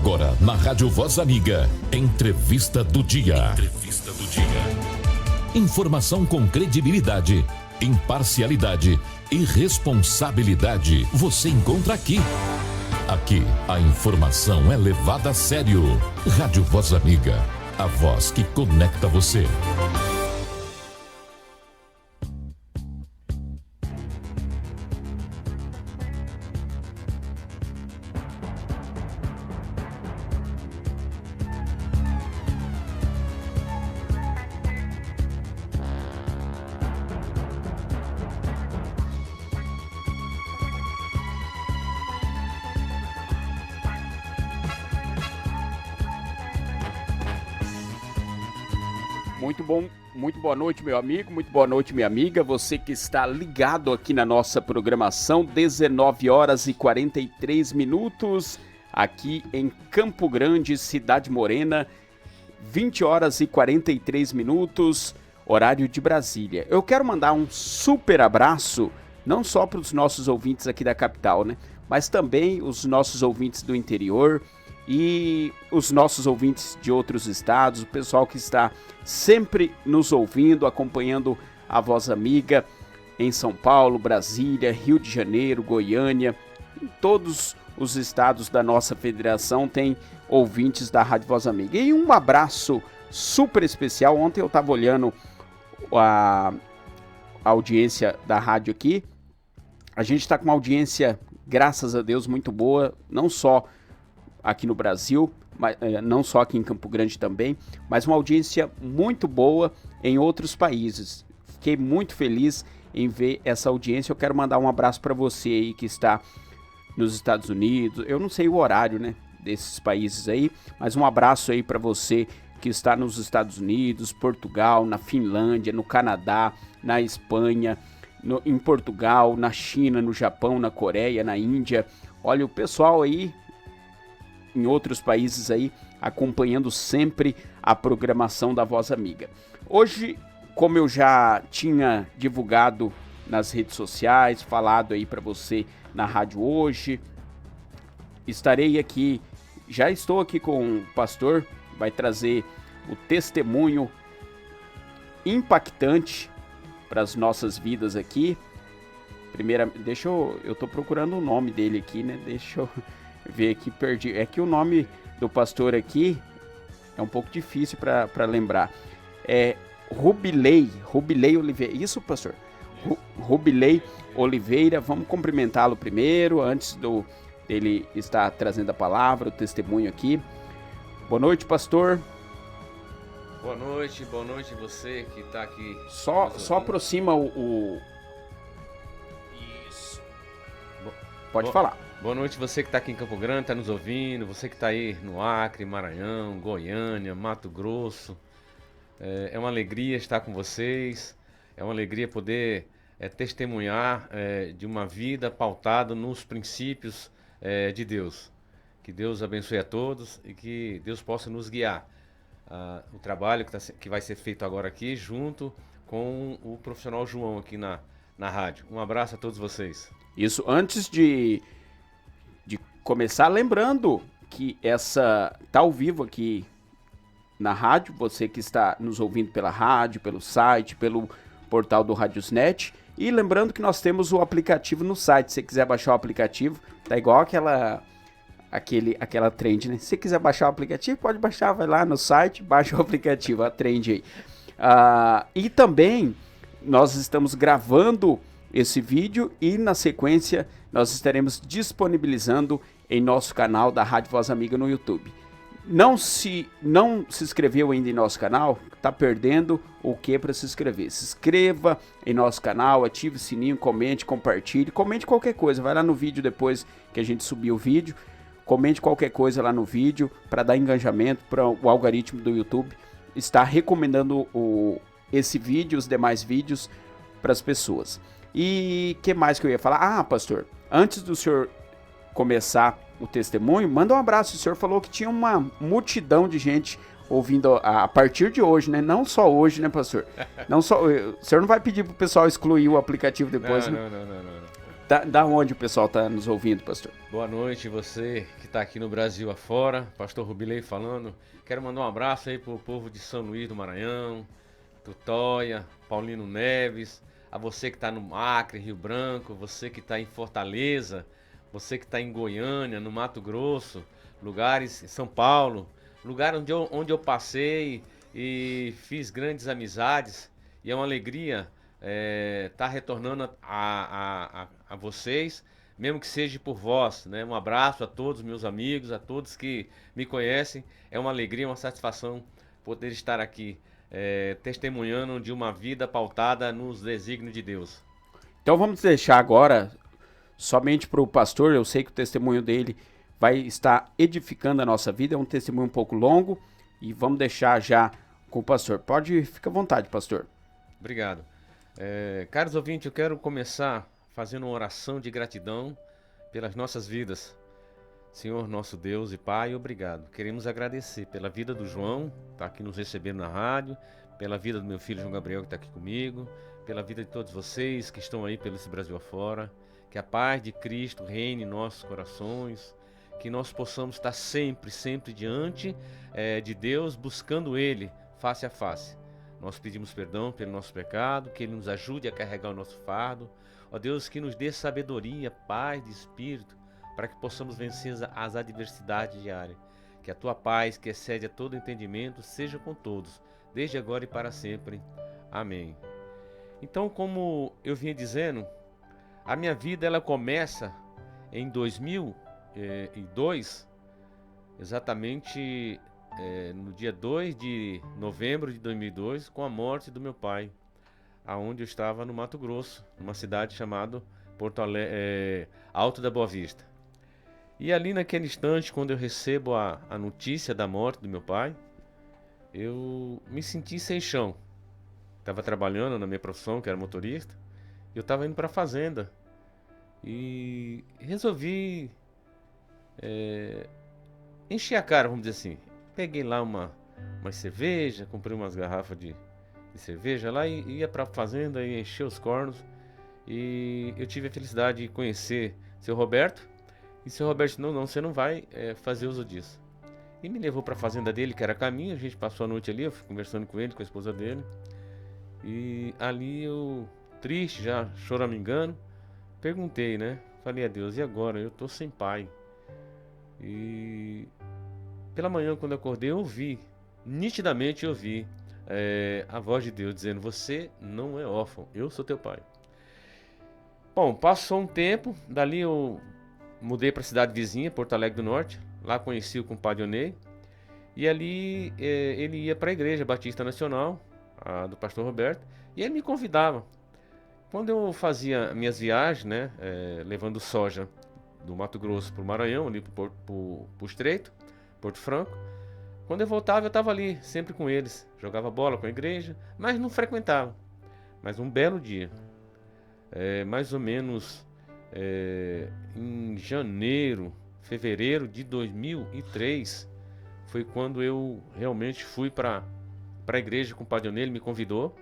Agora, na Rádio Voz Amiga, Entrevista do Dia. Entrevista do Dia. Informação com credibilidade, imparcialidade e responsabilidade. Você encontra aqui. Aqui, a informação é levada a sério. Rádio Voz Amiga, a voz que conecta você. Muito boa noite, meu amigo, muito boa noite, minha amiga. Você que está ligado aqui na nossa programação, 19 horas e 43 minutos, aqui em Campo Grande, Cidade Morena, 20 horas e 43 minutos, horário de Brasília. Eu quero mandar um super abraço, não só para os nossos ouvintes aqui da capital, né? Mas também os nossos ouvintes do interior e os nossos ouvintes de outros estados, o pessoal que está sempre nos ouvindo, acompanhando a Voz Amiga em São Paulo, Brasília, Rio de Janeiro, Goiânia, em todos os estados da nossa federação tem ouvintes da Rádio Voz Amiga. E um abraço super especial, ontem eu estava olhando a audiência da rádio aqui, a gente está com uma audiência, graças a Deus, muito boa, não só aqui no Brasil, mas, não só aqui em Campo Grande também, mas uma audiência muito boa em outros países. Fiquei muito feliz em ver essa audiência. Eu quero mandar um abraço para você aí que está nos Estados Unidos. Eu não sei o horário, né, desses países aí, mas um abraço aí para você que está nos Estados Unidos, Portugal, na Finlândia, no Canadá, na Espanha, em Portugal, na China, no Japão, na Coreia, na Índia. Olha, o pessoal aí em outros países aí, acompanhando sempre a programação da Voz Amiga. Hoje, como eu já tinha divulgado nas redes sociais, falado aí para você na rádio hoje, já estou aqui com o pastor, vai trazer o testemunho impactante para as nossas vidas aqui. Eu tô procurando o nome dele aqui, né? Deixa eu ver aqui, perdi. É que o nome do pastor aqui é um pouco difícil para lembrar. É Rubilei Oliveira. Isso, pastor? Rubilei Oliveira. Vamos cumprimentá-lo primeiro, antes dele estar trazendo a palavra, o testemunho aqui. Boa noite, pastor. Boa noite você que está aqui. Só aproxima Isso. Pode falar. Boa noite você que está aqui em Campo Grande, está nos ouvindo, você que está aí no Acre, Maranhão, Goiânia, Mato Grosso. É uma alegria estar com vocês, é uma alegria poder testemunhar de uma vida pautada nos princípios de Deus. Que Deus abençoe a todos e que Deus possa nos guiar. O trabalho que vai ser feito agora aqui junto com o profissional João aqui na rádio. Um abraço a todos vocês. Isso, antes de começar, lembrando que tá ao vivo aqui na rádio, você que está nos ouvindo pela rádio, pelo site, pelo portal do Radiosnet, e lembrando que nós temos o aplicativo no site. Se você quiser baixar o aplicativo, tá igual aquela trend, né? Se você quiser baixar o aplicativo, pode baixar, vai lá no site, baixa o aplicativo, a trend aí. E também nós estamos gravando esse vídeo e na sequência nós estaremos disponibilizando em nosso canal da Rádio Voz Amiga no YouTube. Não se inscreveu ainda em nosso canal, tá perdendo o que para se inscrever? Se inscreva em nosso canal, ative o sininho, comente, compartilhe, comente qualquer coisa, vai lá no vídeo depois que a gente subir o vídeo, comente qualquer coisa lá no vídeo para dar engajamento para o algoritmo do YouTube estar recomendando esse vídeo, os demais vídeos para as pessoas. E que mais que eu ia falar? Pastor, antes do senhor começar o testemunho, manda um abraço. O senhor falou que tinha uma multidão de gente ouvindo a partir de hoje, né? Não só hoje, né, pastor? O senhor não vai pedir pro pessoal excluir o aplicativo depois, não, né? Não. Da onde o pessoal está nos ouvindo, pastor? Boa noite, você que está aqui no Brasil afora, pastor Rubilei falando. Quero mandar um abraço aí pro povo de São Luís do Maranhão, Tutóia, Paulino Neves, a você que está no Acre, Rio Branco, você que está em Fortaleza, você que está em Goiânia, no Mato Grosso, lugares em São Paulo, lugar onde eu passei e fiz grandes amizades, e é uma alegria estar retornando a vocês, mesmo que seja por vós, né? Um abraço a todos meus amigos, a todos que me conhecem. É uma alegria, uma satisfação poder estar aqui testemunhando de uma vida pautada nos desígnios de Deus. Então vamos deixar agora somente para o pastor. Eu sei que o testemunho dele vai estar edificando a nossa vida. É um testemunho um pouco longo e vamos deixar já com o pastor. Fica à vontade, pastor. Obrigado. Caros ouvintes, eu quero começar fazendo uma oração de gratidão pelas nossas vidas. Senhor, nosso Deus e Pai, obrigado. Queremos agradecer pela vida do João, que está aqui nos recebendo na rádio, pela vida do meu filho João Gabriel, que está aqui comigo, pela vida de todos vocês que estão aí pelo esse Brasil afora. Que a paz de Cristo reine em nossos corações, que nós possamos estar sempre, sempre diante de Deus, buscando Ele face a face. Nós pedimos perdão pelo nosso pecado, que Ele nos ajude a carregar o nosso fardo. Ó Deus, que nos dê sabedoria, paz de espírito, para que possamos vencer as adversidades diárias. Que a Tua paz, que excede a todo entendimento, seja com todos, desde agora e para sempre. Amém. Então, como eu vinha dizendo, a minha vida ela começa em 2002, exatamente no dia 2 de novembro de 2002, com a morte do meu pai, aonde eu estava no Mato Grosso, numa cidade chamada Alto da Boa Vista. E ali naquele instante, quando eu recebo a notícia da morte do meu pai, eu me senti sem chão. Estava trabalhando na minha profissão, que era motorista, e eu estava indo para a fazenda. E resolvi encher a cara, vamos dizer assim. Peguei lá uma cerveja, comprei umas garrafas de cerveja lá e ia para a fazenda e encher os cornos. E eu tive a felicidade de conhecer seu Roberto. E seu Roberto disse, não, você não vai fazer uso disso. E me levou para a fazenda dele, que era caminho. A gente passou a noite ali, eu fui conversando com ele, com a esposa dele. E ali eu, triste, já choramingando, perguntei, né? Falei a Deus, e agora? Eu tô sem pai. E pela manhã, quando eu acordei, eu ouvi, nitidamente eu ouvi a voz de Deus dizendo, você não é órfão, eu sou teu pai. Bom, passou um tempo, dali eu mudei para a cidade vizinha, Porto Alegre do Norte. Lá conheci o compadre Onei. E ali ele ia para a Igreja Batista Nacional, do pastor Roberto, e ele me convidava. Quando eu fazia minhas viagens, né, levando soja do Mato Grosso para o Maranhão, ali para o Estreito, Porto Franco, quando eu voltava eu estava ali, sempre com eles, jogava bola com a igreja, mas não frequentava. Mas um belo dia, mais ou menos em janeiro, fevereiro de 2003, foi quando eu realmente fui para a igreja com o Padre Onei, ele me convidou,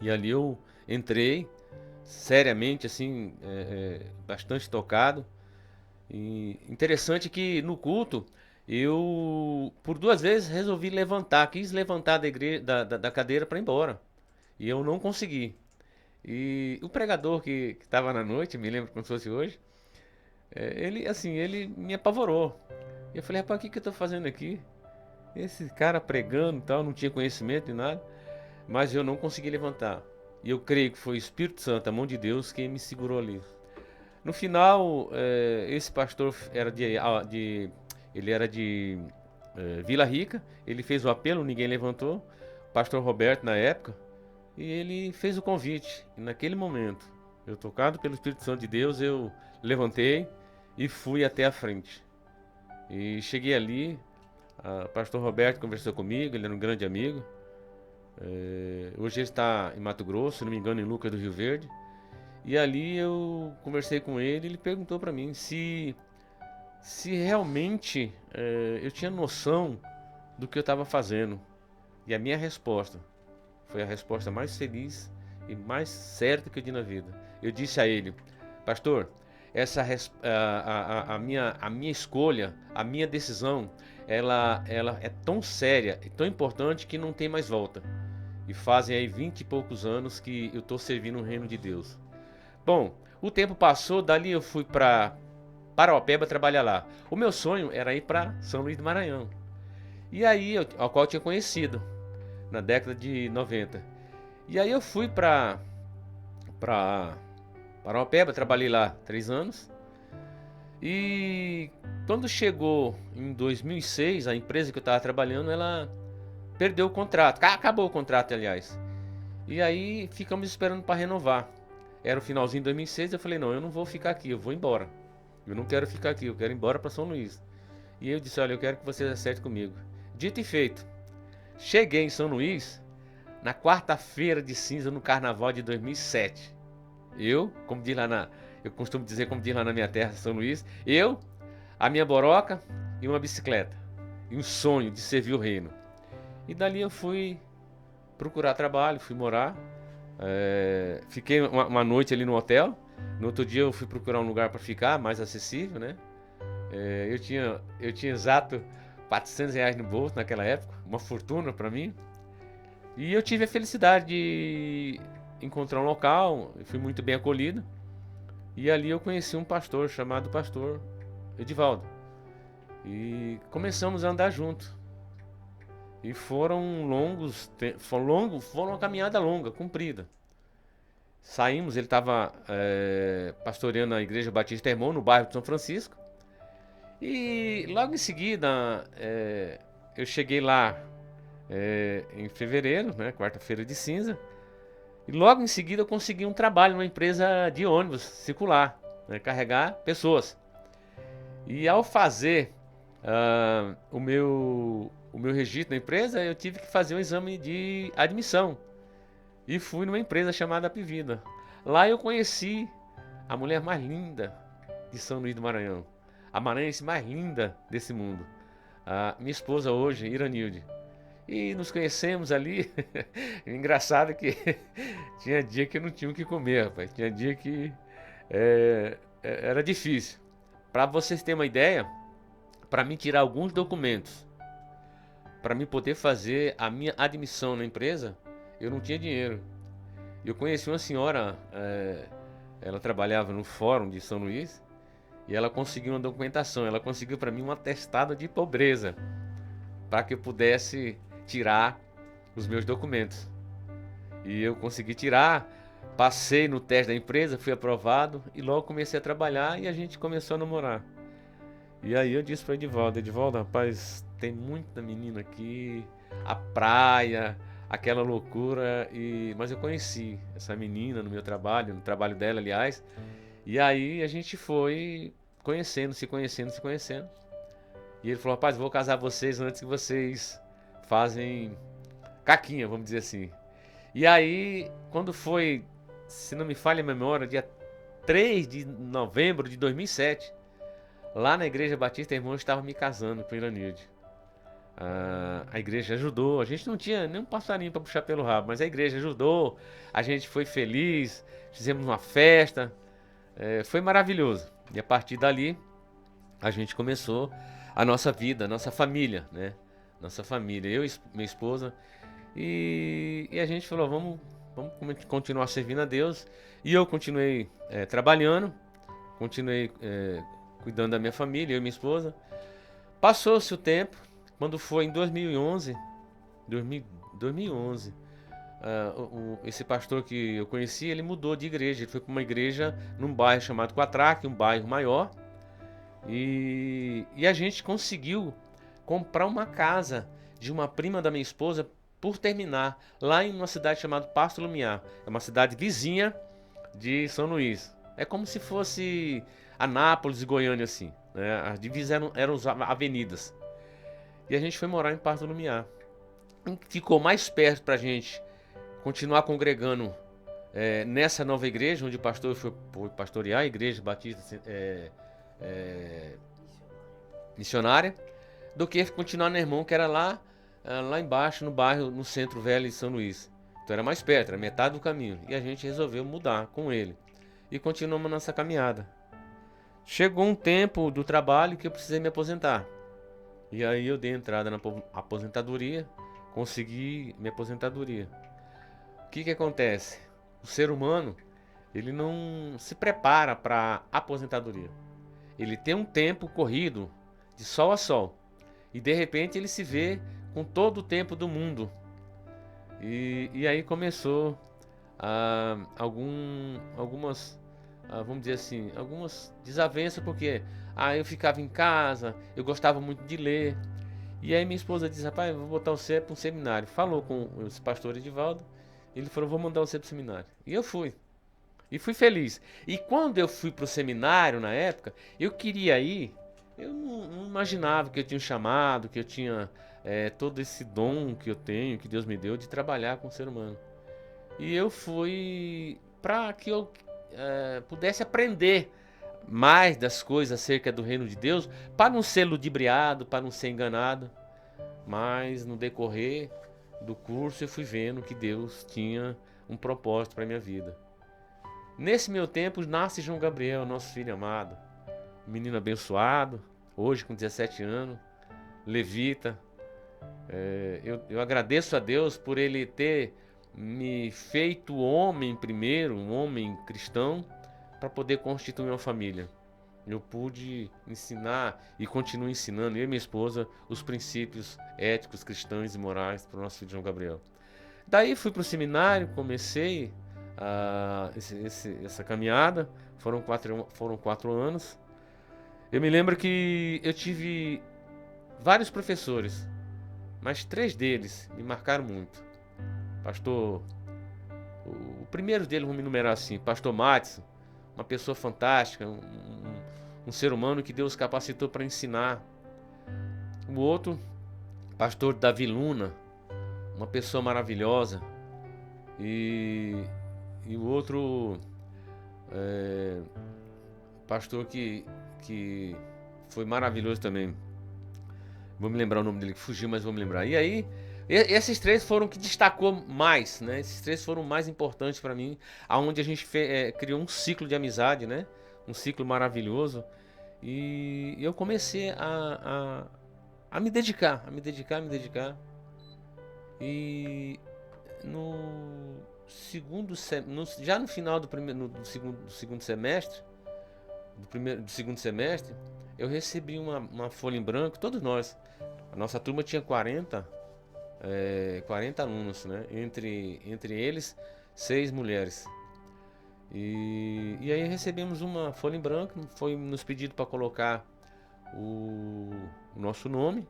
e ali eu entrei, seriamente, assim, bastante tocado. E interessante que no culto, eu, por 2 vezes, resolvi levantar, quis levantar da cadeira para ir embora, e eu não consegui. E o pregador que estava na noite, me lembro como se fosse hoje, ele me apavorou. E eu falei, rapaz, o que eu estou fazendo aqui? Esse cara pregando e tal, não tinha conhecimento de nada, mas eu não consegui levantar. E eu creio que foi o Espírito Santo, a mão de Deus, quem me segurou ali. No final, esse pastor era de Vila Rica, ele fez o apelo, ninguém levantou, o pastor Roberto na época, e ele fez o convite. E naquele momento, eu tocado pelo Espírito Santo de Deus, eu levantei e fui até a frente. E cheguei ali, o pastor Roberto conversou comigo, ele era um grande amigo. Hoje ele está em Mato Grosso, se não me engano, em Lucas do Rio Verde. E ali eu conversei com ele, ele perguntou para mim se realmente eu tinha noção do que eu estava fazendo. E a minha resposta foi a resposta mais feliz e mais certa que eu dei na vida. Eu disse a ele, pastor, a minha escolha, a minha decisão, ela é tão séria e tão importante que não tem mais volta. E fazem aí 20 e poucos anos que eu estou servindo o reino de Deus. Bom, o tempo passou, dali eu fui para Paraopeba trabalhar lá. O meu sonho era ir para São Luís do Maranhão. E aí, ao qual eu tinha conhecido, na década de 90. E aí eu fui para Paraopeba, trabalhei lá 3 anos. E quando chegou em 2006, a empresa que eu estava trabalhando, ela perdeu o contrato. Acabou o contrato, aliás. E aí ficamos esperando para renovar. Era o finalzinho de 2006, eu falei, não, eu não vou ficar aqui, eu vou embora. Eu não quero ficar aqui, eu quero ir embora para São Luís. E eu disse, olha, eu quero que você acerte comigo. Dito e feito. Cheguei em São Luís na quarta-feira de cinza no carnaval de 2007. Eu costumo dizer, como diz lá na minha terra, São Luís, a minha boroca e uma bicicleta. E um sonho de servir o reino. E dali eu fui procurar trabalho, fui morar. Fiquei uma noite ali no hotel. No outro dia eu fui procurar um lugar para ficar, mais acessível, né? Eu tinha exato R$ 400 no bolso naquela época, uma fortuna para mim. E eu tive a felicidade de encontrar um local, fui muito bem acolhido. E ali eu conheci um pastor chamado Pastor Edivaldo. E começamos a andar juntos. E foram uma caminhada longa, comprida. Saímos, ele estava pastoreando a Igreja Batista Irmão, no bairro de São Francisco. E logo em seguida, eu cheguei lá em fevereiro, né, quarta-feira de cinza. E logo em seguida eu consegui um trabalho numa empresa de ônibus circular, né, carregar pessoas. E ao fazer o meu registro na empresa, eu tive que fazer um exame de admissão. E fui numa empresa chamada Apivida. Lá eu conheci a mulher mais linda de São Luís do Maranhão. A maranhense mais linda desse mundo. A minha esposa hoje, Iranilde. E nos conhecemos ali. Engraçado que tinha dia que eu não tinha o que comer, rapaz. Tinha dia que era difícil. Para vocês terem uma ideia, para mim tirar alguns documentos, para mim poder fazer a minha admissão na empresa, eu não tinha dinheiro. Eu conheci uma senhora, ela trabalhava no fórum de São Luís, e ela conseguiu uma documentação, ela conseguiu para mim um atestado de pobreza, para que eu pudesse tirar os meus documentos. E eu consegui tirar, passei no teste da empresa, fui aprovado, e logo comecei a trabalhar e a gente começou a namorar. E aí eu disse para Edivaldo, rapaz, tem muita menina aqui, a praia, aquela loucura, mas eu conheci essa menina no meu trabalho, no trabalho dela, aliás, e aí a gente foi se conhecendo. E ele falou, rapaz, vou casar vocês antes que vocês fazem caquinha, vamos dizer assim. E aí, quando foi, se não me falha a memória, dia 3 de novembro de 2007, lá na Igreja Batista Irmão, eu estava me casando com Iranilde. A igreja ajudou, a gente não tinha nem um passarinho para puxar pelo rabo, mas a igreja ajudou, a gente foi feliz, fizemos uma festa, foi maravilhoso. E a partir dali, a gente começou a nossa vida, a nossa família, né? Nossa família, eu e minha esposa, e a gente falou, vamos continuar servindo a Deus. E eu continuei trabalhando, continuei cuidando da minha família, eu e minha esposa. Passou-se o tempo. Quando foi em 2011, esse pastor que eu conheci, ele mudou de igreja. Ele foi para uma igreja num bairro chamado Quatraque, um bairro maior. E a gente conseguiu comprar uma casa de uma prima da minha esposa por terminar, lá em uma cidade chamada Pasto Lumiar. É uma cidade vizinha de São Luís. É como se fosse Anápolis e Goiânia, assim, né? As divisas eram as avenidas. E a gente foi morar em Pasto Lumiar. Ficou mais perto pra gente continuar congregando nessa nova igreja, onde o pastor foi pastorear, a Igreja Batista Missionária, do que continuar no Irmão, que era lá embaixo, no bairro, no Centro Velho de São Luís. Então era mais perto, era metade do caminho. E a gente resolveu mudar com ele. e continuamos nessa caminhada. Chegou um tempo do trabalho que eu precisei me aposentar. E aí eu dei entrada na aposentadoria, consegui minha aposentadoria. O que acontece? O ser humano, ele não se prepara para a aposentadoria. Ele tem um tempo corrido de sol a sol. E de repente ele se vê com todo o tempo do mundo. E aí começou algumas, vamos dizer assim, algumas desavenças, porque eu ficava em casa, eu gostava muito de ler. E aí minha esposa disse: rapaz, eu vou botar você para um seminário. Falou com o pastor Edivaldo, ele falou: vou mandar você para o seminário. E eu fui. E fui feliz. E quando eu fui para o seminário, na época, eu queria ir. Eu não imaginava que eu tinha um chamado, que eu tinha todo esse dom que eu tenho, que Deus me deu, de trabalhar com o ser humano. E eu fui para que eu pudesse aprender mais das coisas acerca do reino de Deus, para não ser ludibriado, para não ser enganado. Mas no decorrer do curso eu fui vendo que Deus tinha um propósito para a minha vida. Nesse meu tempo nasce João Gabriel, nosso filho amado. Um menino abençoado, hoje com 17 anos, levita. Eu agradeço a Deus por ele ter me feito homem primeiro, um homem cristão, para poder constituir uma família. Eu pude ensinar e continuo ensinando, eu e minha esposa, os princípios éticos, cristãos e morais para o nosso filho João Gabriel. Daí fui para o seminário, comecei essa caminhada, foram 4 anos. Eu me lembro que eu tive vários professores, mas 3 deles me marcaram muito. Pastor, o primeiro deles, vamos enumerar assim, Pastor Matson, uma pessoa fantástica, um ser humano que Deus capacitou para ensinar. O outro, Pastor Davi Luna, uma pessoa maravilhosa. E o outro pastor que foi maravilhoso também. Vou me lembrar o nome dele, que fugiu, mas vou me lembrar. E aí, esses 3 foram que destacou mais, né? Esses 3 foram mais importantes para mim, aonde a gente criou um ciclo de amizade, né? Um ciclo maravilhoso. E eu comecei a me dedicar, E no já no final do segundo semestre, do segundo semestre, eu recebi uma folha em branco. Todos nós, a nossa turma tinha 40 alunos, né? Entre eles 6 mulheres. E aí recebemos uma folha em branco, foi nos pedido para colocar o nosso nome,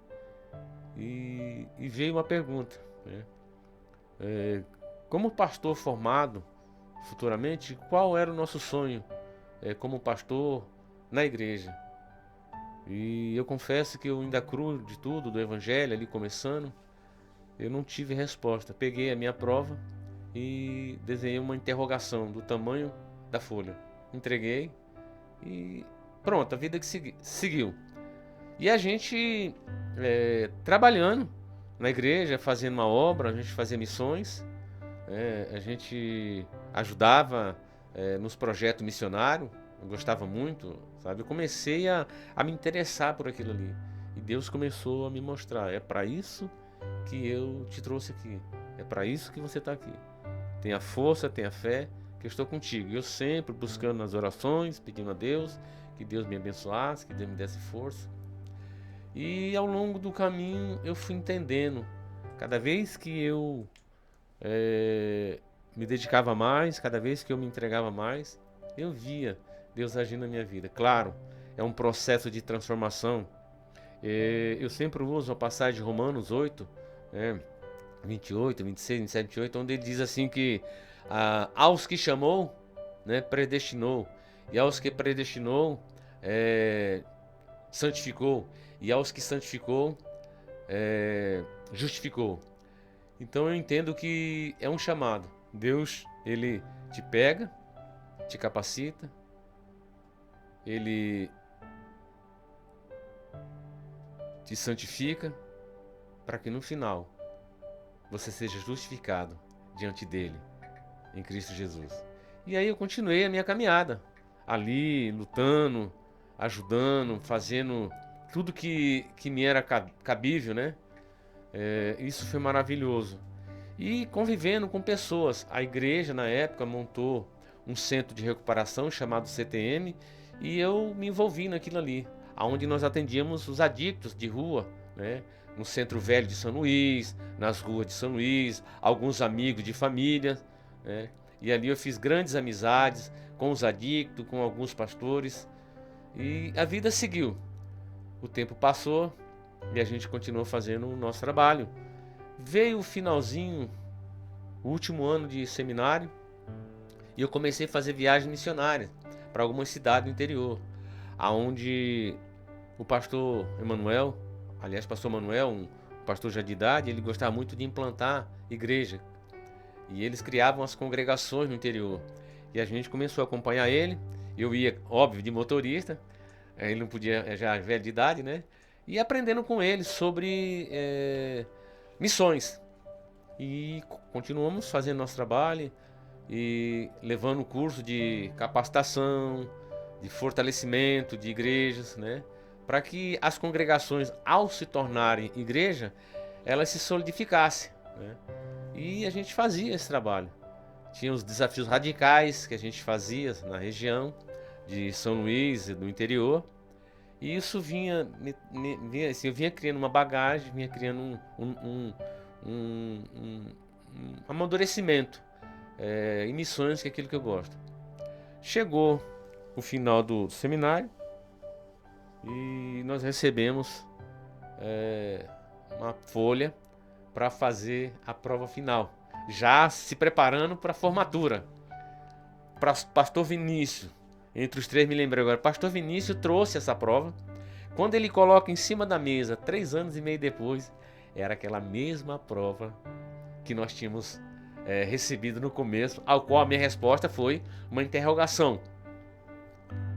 e veio uma pergunta, né? Como pastor formado futuramente, qual era o nosso sonho como pastor na igreja? E eu confesso que eu ainda cru de tudo, do evangelho ali começando, eu não tive resposta. Peguei a minha prova e desenhei uma interrogação do tamanho da folha. Entreguei e pronto, a vida que seguiu. E a gente trabalhando na igreja, fazendo uma obra, a gente fazia missões, a gente ajudava nos projetos missionários. Eu gostava muito, sabe? Eu comecei a me interessar por aquilo ali. E Deus começou a me mostrar: é para isso que eu te trouxe aqui. É para isso que você está aqui. Tenha força, tenha fé, que eu estou contigo. Eu sempre buscando nas orações, pedindo a Deus que Deus me abençoasse, que Deus me desse força. E ao longo do caminho eu fui entendendo. Cada vez que eu me dedicava mais, cada vez que eu me entregava mais, eu via Deus agindo na minha vida. Claro, é um processo de transformação. Eu sempre uso a passagem de Romanos 8, 28, 26, 27, 28, onde ele diz assim que aos que chamou, né, predestinou, e aos que predestinou, santificou, e aos que santificou, justificou. Então eu entendo que é um chamado. Deus, ele te pega, te capacita, ele te santifica, para que no final você seja justificado diante dele, em Cristo Jesus. E aí eu continuei a minha caminhada, ali, lutando, ajudando, fazendo tudo que me era cabível, né? Isso foi maravilhoso. E convivendo com pessoas. A igreja, na época, montou um centro de recuperação chamado CTM, e eu me envolvi naquilo ali, onde nós atendíamos os adictos de rua, né? No Centro Velho de São Luís, nas ruas de São Luís, alguns amigos de família, né? E ali eu fiz grandes amizades com os adictos, com alguns pastores, e a vida seguiu. O tempo passou e a gente continuou fazendo o nosso trabalho. Veio o finalzinho, o último ano de seminário, e eu comecei a fazer viagens missionárias para algumas cidades do interior, aonde o pastor Emanuel, aliás, pastor Manuel, um pastor já de idade, ele gostava muito de implantar igreja. E eles criavam as congregações no interior. E a gente começou a acompanhar ele. Eu ia, óbvio, de motorista. Ele não podia, já velho de idade, né? E aprendendo com ele sobre missões. E continuamos fazendo nosso trabalho e levando curso de capacitação, de fortalecimento de igrejas, né? Para que as congregações, ao se tornarem igreja, elas se solidificassem, né? E a gente fazia esse trabalho. Tinha os desafios radicais que a gente fazia na região de São Luís, do interior. E isso vinha assim, eu vinha criando uma bagagem, vinha criando um amadurecimento em missões, que é aquilo que eu gosto. Chegou o final do seminário e nós recebemos uma folha para fazer a prova final, já se preparando para a formatura. Pastor Vinícius, entre os três me lembro agora, Pastor Vinícius trouxe essa prova. Quando ele coloca em cima da mesa, 3 anos e meio depois, era aquela mesma prova que nós tínhamos recebido no começo, ao qual a minha resposta foi uma interrogação.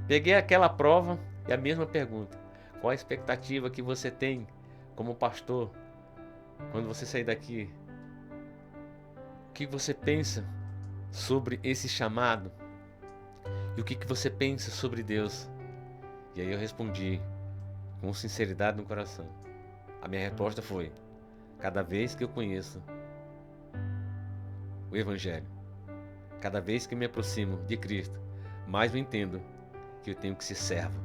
Peguei aquela prova e a mesma pergunta: qual a expectativa que você tem como pastor quando você sair daqui? O que você pensa sobre esse chamado? E o que você pensa sobre Deus? E aí eu respondi com sinceridade no coração. A minha resposta foi: cada vez que eu conheço o Evangelho, cada vez que eu me aproximo de Cristo, mais eu entendo que eu tenho que ser servo.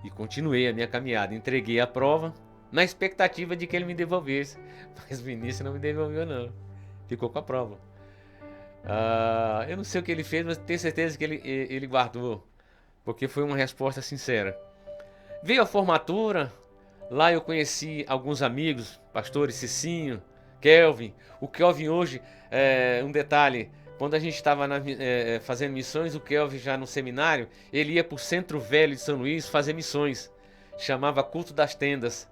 E continuei a minha caminhada, entreguei a prova na expectativa de que ele me devolvesse, mas o Vinícius não me devolveu não, ficou com a prova. Eu não sei o que ele fez, mas tenho certeza que ele guardou, porque foi uma resposta sincera. Veio a formatura, lá eu conheci alguns amigos, pastores Cicinho, Kelvin. O Kelvin hoje, um detalhe, quando a gente estava fazendo missões, o Kelvin já no seminário, ele ia para o Centro Velho de São Luís fazer missões, chamava Culto das Tendas.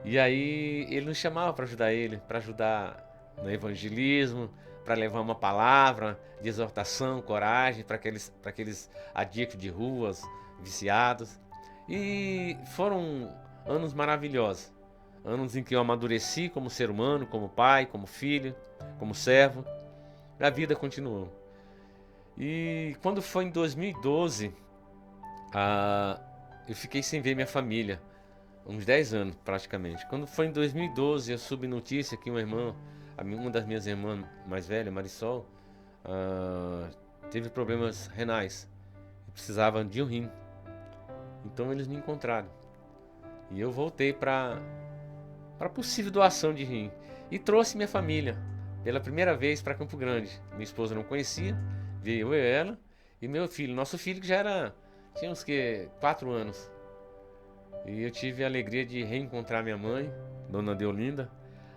E aí ele nos chamava para ajudar ele, para ajudar no evangelismo, para levar uma palavra de exortação, coragem para aqueles adictos de ruas, viciados. E foram anos maravilhosos, anos em que eu amadureci como ser humano, como pai, como filho, como servo. A vida continuou. E quando foi em 2012, eu fiquei sem ver minha família, uns 10 anos praticamente. Quando foi em 2012, eu soube notícia que uma das minhas irmãs mais velhas, Marisol, teve problemas renais e precisava de um rim. Então eles me encontraram e eu voltei para possível doação de rim e trouxe minha família pela primeira vez para Campo Grande. Minha esposa não conhecia, veio eu e ela e meu filho, nosso filho que tinha uns 4 anos. E eu tive a alegria de reencontrar minha mãe, Dona Deolinda,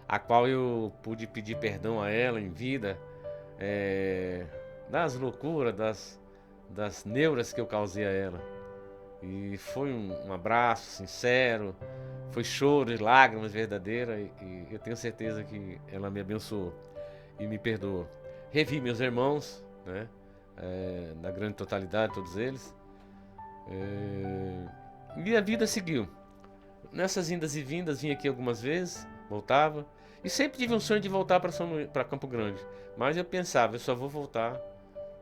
a qual eu pude pedir perdão a ela em vida, das loucuras, das neuras que eu causei a ela. E foi um abraço sincero, foi choro e lágrimas verdadeiras, e eu tenho certeza que ela me abençoou e me perdoou. Revi meus irmãos, né, na grande totalidade, todos eles. E a vida seguiu. Nessas indas e vindas, vim aqui algumas vezes, voltava. E sempre tive um sonho de voltar para Campo Grande. Mas eu pensava, eu só vou voltar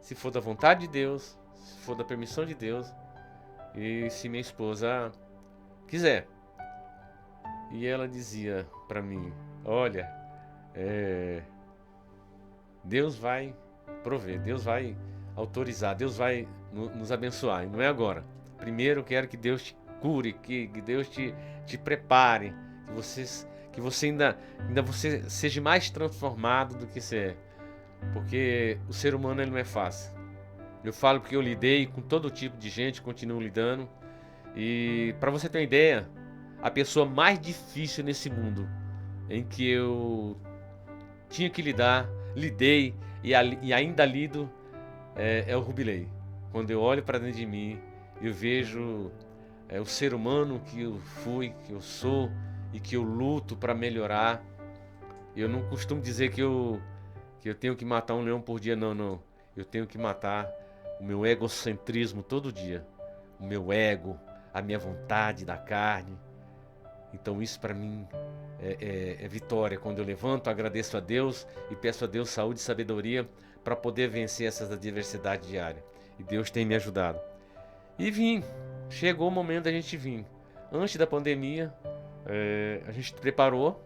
se for da vontade de Deus, se for da permissão de Deus e se minha esposa quiser. E ela dizia para mim, olha, Deus vai prover, Deus vai autorizar, Deus vai nos abençoar, e não é agora. Primeiro eu quero que Deus te cure, que Deus te prepare, que você ainda você seja mais transformado do que você é. Porque o ser humano ele não é fácil. Eu falo porque eu lidei com todo tipo de gente, continuo lidando. E para você ter uma ideia, a pessoa mais difícil nesse mundo em que eu tinha que lidar, lidei e ainda lido é o Rubilei. Quando eu olho para dentro de mim, eu vejo o ser humano que eu fui, que eu sou e que eu luto para melhorar. Eu não costumo dizer que eu tenho que matar um leão por dia, não. Eu tenho que matar o meu egocentrismo todo dia. O meu ego, a minha vontade da carne. Então isso para mim é vitória. Quando eu levanto, agradeço a Deus e peço a Deus saúde e sabedoria para poder vencer essas adversidades diárias. E Deus tem me ajudado. E vim. Chegou o momento da gente vir. Antes da pandemia, a gente preparou,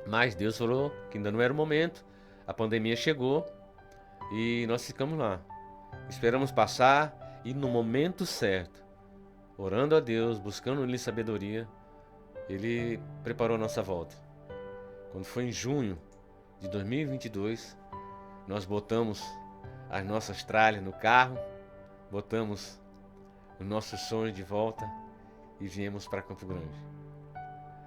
mas Deus falou que ainda não era o momento. A pandemia chegou e nós ficamos lá. Esperamos passar e no momento certo, orando a Deus, buscando nele sabedoria, Ele preparou a nossa volta. Quando foi em junho de 2022, nós botamos as nossas tralhas no carro, botamos os nossos sonhos de volta e viemos para Campo Grande.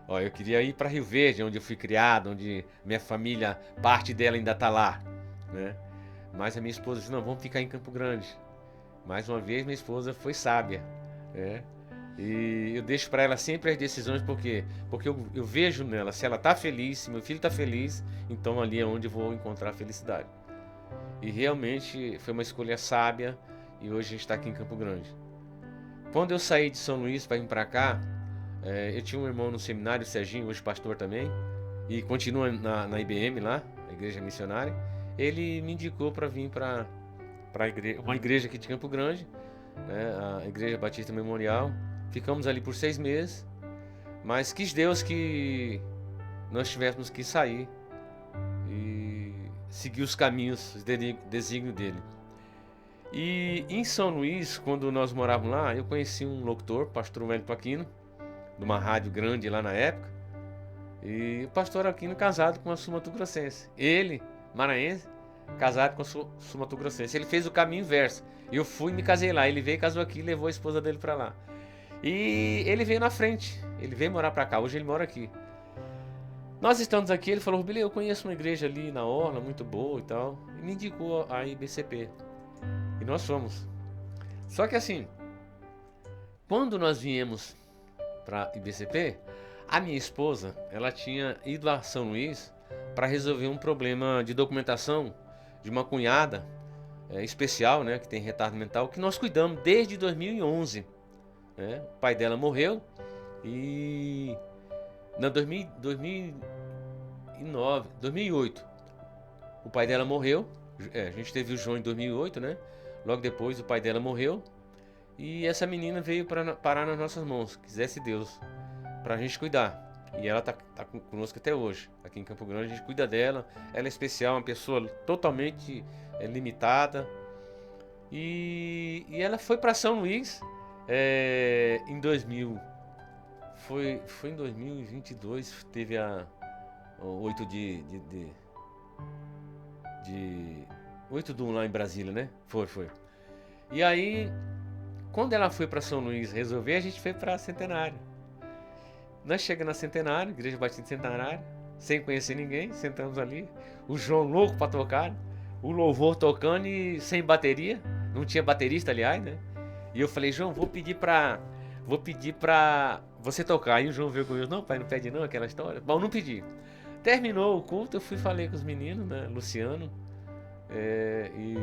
Eu queria ir para Rio Verde, onde eu fui criado, onde minha família, parte dela ainda está lá, né? Mas a minha esposa disse, não, vamos ficar em Campo Grande. Mais uma vez, minha esposa foi sábia, né? E eu deixo para ela sempre as decisões, porque eu vejo nela, se ela está feliz, se meu filho está feliz, então ali é onde eu vou encontrar a felicidade. E realmente foi uma escolha sábia e hoje a gente está aqui em Campo Grande. Quando eu saí de São Luís para vir para cá, eu tinha um irmão no seminário, o Serginho, hoje pastor também, e continua na IBM lá, a Igreja Missionária. Ele me indicou para vir para uma igreja aqui de Campo Grande, né, a Igreja Batista Memorial. Ficamos ali por 6 meses, mas quis Deus que nós tivéssemos que sair e seguir os caminhos, os desígnios dele. E em São Luís, quando nós morávamos lá, eu conheci um locutor, pastor Wellington Aquino, de uma rádio grande lá na época, e o pastor Aquino casado com uma sul-mato-grossense. Ele, maranhense, casado com a sul-mato-grossense. Ele fez o caminho inverso. Eu fui e me casei lá. Ele veio, casou aqui e levou a esposa dele para lá. E ele veio na frente. Ele veio morar para cá. Hoje ele mora aqui. Nós estamos aqui. Ele falou, Rubilei, eu conheço uma igreja ali na Orla, muito boa e tal. E me indicou a IBCP. E nós fomos. Só que assim, quando nós viemos para IBCP, a minha esposa, ela tinha ido a São Luís para resolver um problema de documentação de uma cunhada especial, né, que tem retardo mental, que nós cuidamos desde 2011. Né? O pai dela morreu e em 2008 o pai dela morreu. A gente teve o João em 2008, né? Logo depois o pai dela morreu e essa menina veio parar nas nossas mãos, quisesse Deus, para a gente cuidar. E ela tá conosco até hoje, aqui em Campo Grande. A gente cuida dela, ela é especial, uma pessoa totalmente limitada. E ela foi para São Luís em 2000. Foi em 2022, teve o 8 de 8 de 1 lá em Brasília, né? Foi. E aí, quando ela foi para São Luís resolver, a gente foi para Centenário. Nós chegamos na Centenário, Igreja Batista Centenário, sem conhecer ninguém, sentamos ali. O João louco para tocar, o louvor tocando e sem bateria. Não tinha baterista, aliás, né? E eu falei, João, vou pedir pra você tocar. E o João veio comigo, não, pai, não pede não, aquela história. Bom, não pedi. Terminou o culto, eu falei com os meninos, né? Luciano e